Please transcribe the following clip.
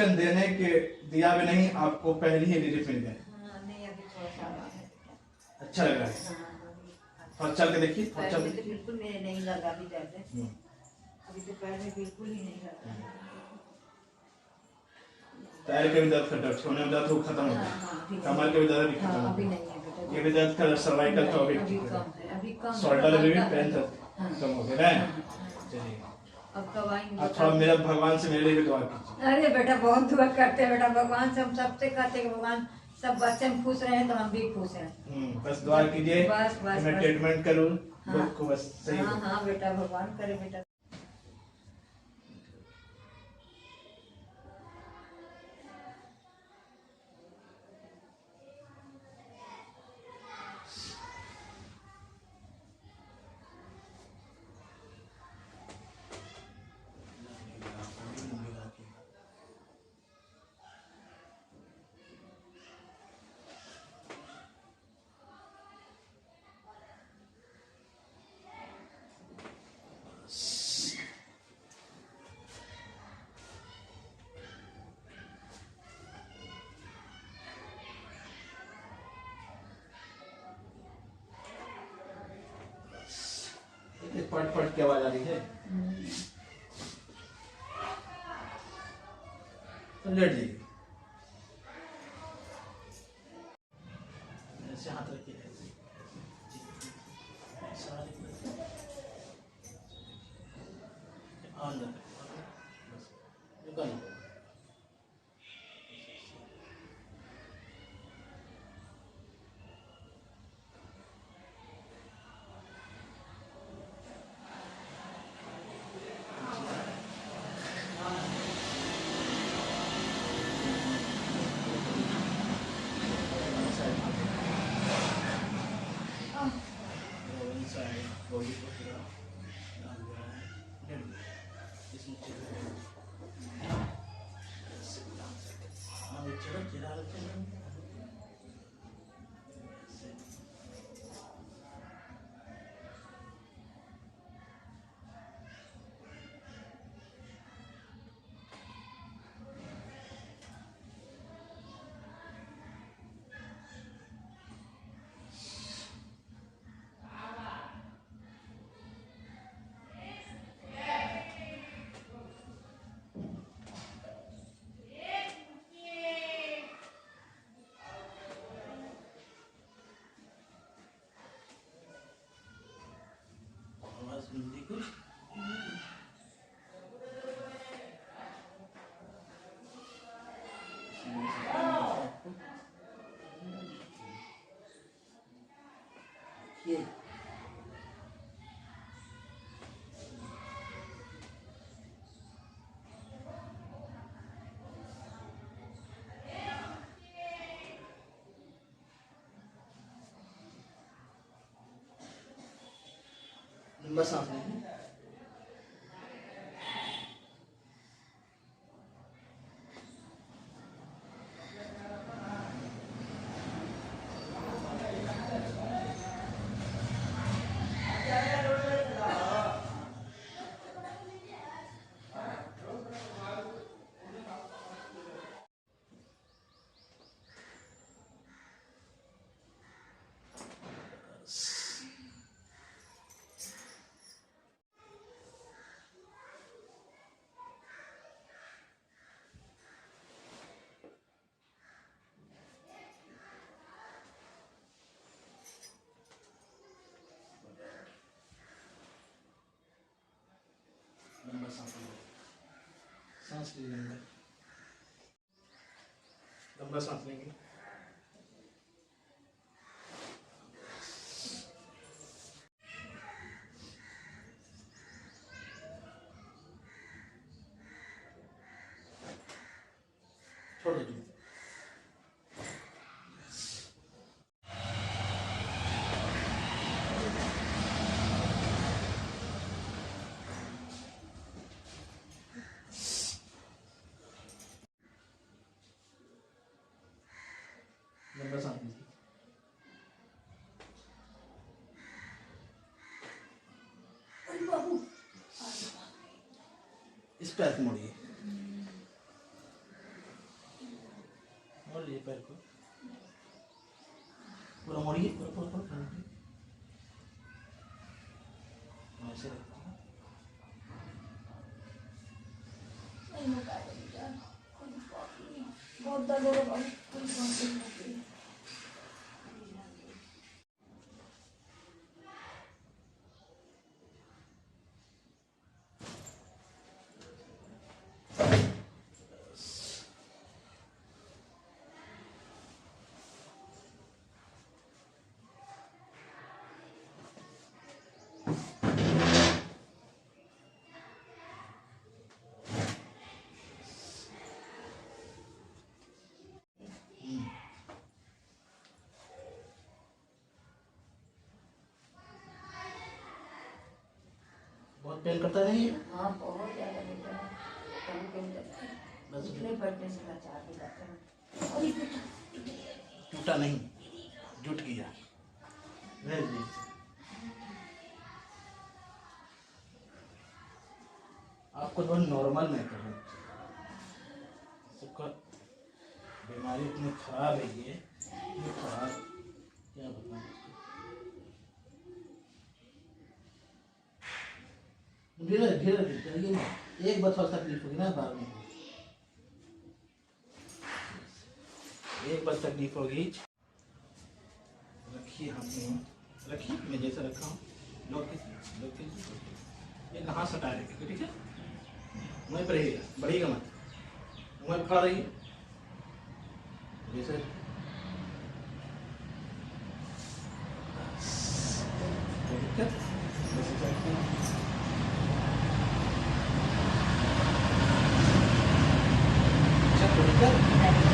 Injection देने के दिया भी नहीं, आपको पहले ही रिलीफ मिल गया। नहीं अभी थोड़ा सा आराम है। अच्छा लग रहा है। और चल के देखिए, और चल तो बिल्कुल मेरे नहीं लगा अभी दर्द। अभी तो पैर में बिल्कुल ही नहीं लगा। पैर के भी दर्द का दर्द होने में दर्द वो खत्म हो गया, कमर के भी दर्द भी खत्म हो गया, ये भी दर्द का सर्वाइकल का अभी कम, शोल्डर में भी पेन कम हो गया है। चलिए अब कब आएंगे? अब थोड़ा मेरा भगवान से मेरे लिए भी दुआ कीजिए। अरे बेटा बहुत दुआ करते हैं बेटा, भगवान से हम सबसे कहते हैं भगवान सब बच्चे हम खुश रहे तो हम भी खुश हैं। बस दुआ कीजिए, बस बस मैं ट्रीटमेंट करूँ को बस सही। हाँ बेटा भगवान करे बेटा। पट पट की आवाज आ रही है, तो लेट जाइए, ऐसे हाथ रखिए, अंदर निकालो। लंबा सांस लें। लंबा सांस लीजिए, सांस लीजिए, लंबा सांस लेंगे। छोड़ दीजिए। लंबा सांस लीजिए। इस पैर को मोड़िए। नीचे रखती है। बहुत दर्द हो रहा है। बहुत पेन करता नहीं है? हाँ बहुत ज़्यादा होता है। कभी-कभी लगता है। बस उठने बैठने से लाचार हो जाते हैं। अरे बेटा, टूटा नहीं, जुट गया। Very nice. आपको थोड़ा नॉर्मल में करना चाहिए। सबका बीमारी इतनी खराब है ये खराब, क्या बताऊं। धीरे धीरे धीरे एक बार थोड़ा तकलीफ होगी ना, बाद में एक बार तकलीफ होगी। रखिए हाथ में, रखिए मैं जैसा रखा हूँ। लोग ये कहाँ सटा रहे, ठीक है? वहीं पर रहेगा, बढ़ेगा मत। वहीं खड़ा रहिए जैसे। दिक्कत जैसे चलते हैं। अच्छा कोई दिक्कत